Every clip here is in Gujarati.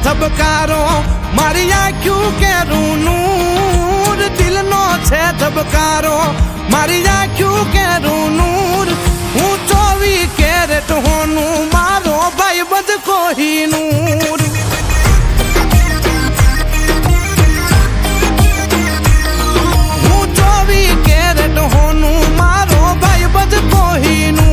ધબકારો મારી આંખ્યું કેરું નૂર દિલનો છે ધબકારો મારી આંખ્યું કેરું નૂર હું 24 કેરેટ હોનું મારો ભાઈ બધ કોહિનૂર હું 24 કેરેટ હોનું મારો ભાઈ બધ કોહિનૂર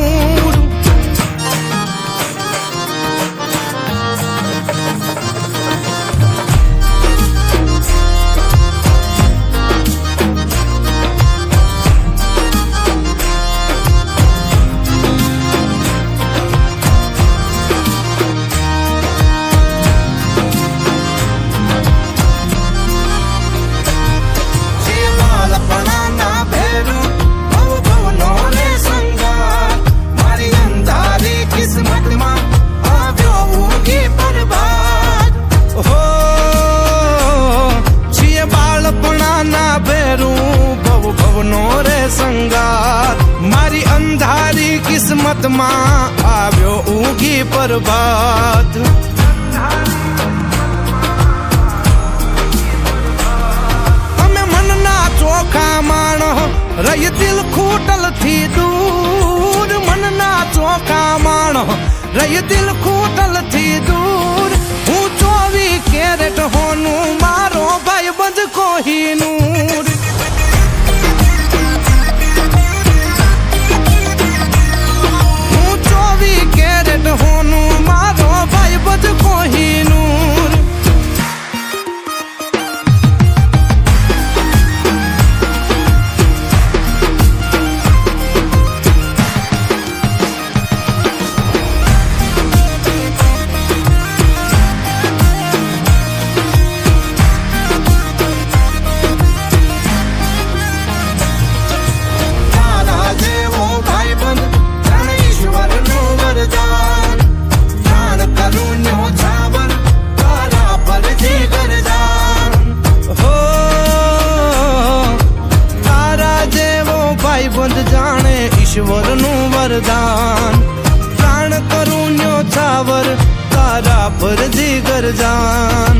મારી અંધારી કિસ્મતમાં આવ્યો ઊંઘી પ્રભાત અમે મનના ચોખા માણો રહી દિલ ખૂટલ થી દૂર મનના ચોખા માણો રહી દિલ ખૂટલ થી દૂર હું 24 કેરેટ હોનું મારો ભાઈ બંધ કોહિનૂર હોનું મારો ભાઈ બધ કોહિનૂર તારા જેવો ભાઈ બંધ જાણે ઈશ્વરનું વરદાન બંધ જાણે ઈશ્વરનું વરદાન પ્રાણ કરું ન્યોછાવર તારા પર જીગર જાન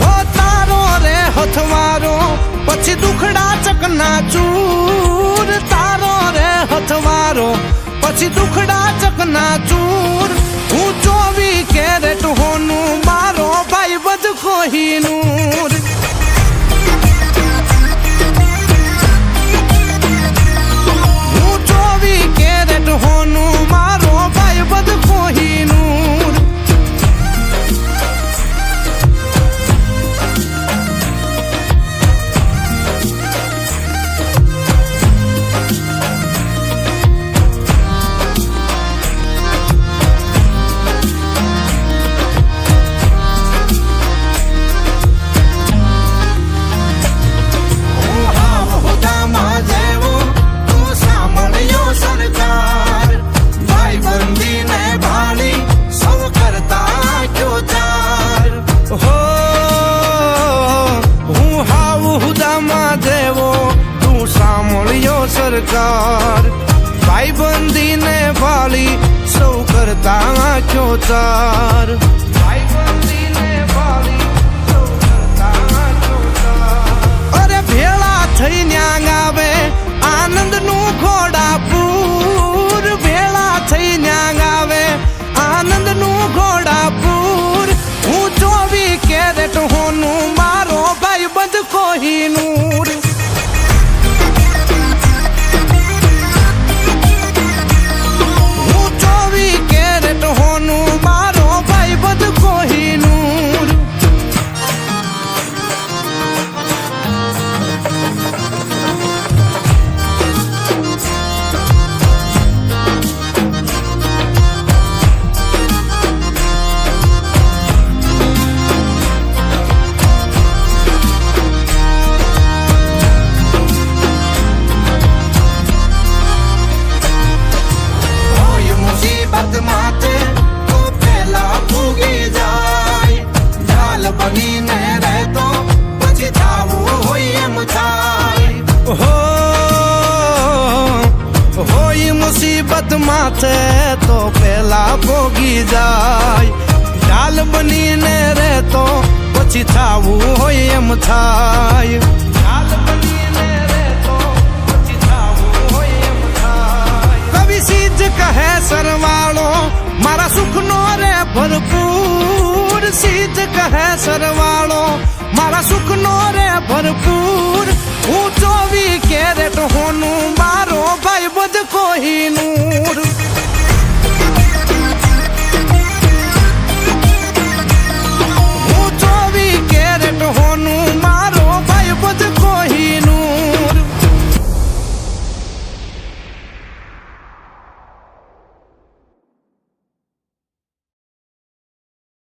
હો તારો રે હથવારો પછી દુખડા ચકના ચૂર તારો રે હથવારો પછી દુખડા ચકના ચૂર હું 24 કેરેટ હોનું મારો ભાઈ બધ કોહિનૂર હું 24 કેરેટ હોનું મારો ભાઈ બધ કોહિનૂર સરકાર ભાઈબંધીને ભાળી સૌ કરતા આંખ્યો ચાર ભાઈબંધીને ભાળી સૌ કરતા આંખ્યો ચાર અરે ભેળા થઈ ન્યાંગ આવે આનંદનું ઘોડાપુર ભેળા થઈ ન્યાંગ આવે આનંદનું ઘોડાપુર હું 24 કેરેટ હોનું મારો ભાઈ બંધ કોહિનૂર હોનું મારો ભાઈ બધ પેલા ભોગી જાય ઢાલ બનીને રહેતો પછી થાવું હોય એમ થાય ઢાલ બનીને રહેતો પછી થાવું હોય એમ થાય કવિ સીધ કહે સરવાળો મારા સુખનો રે ભરપૂર સીધ કહે સરવાળો મારા સુખનો રે ભરપૂર હું 24 કેરેટ હોનું મારો ભાઈ બધ કોહિનૂર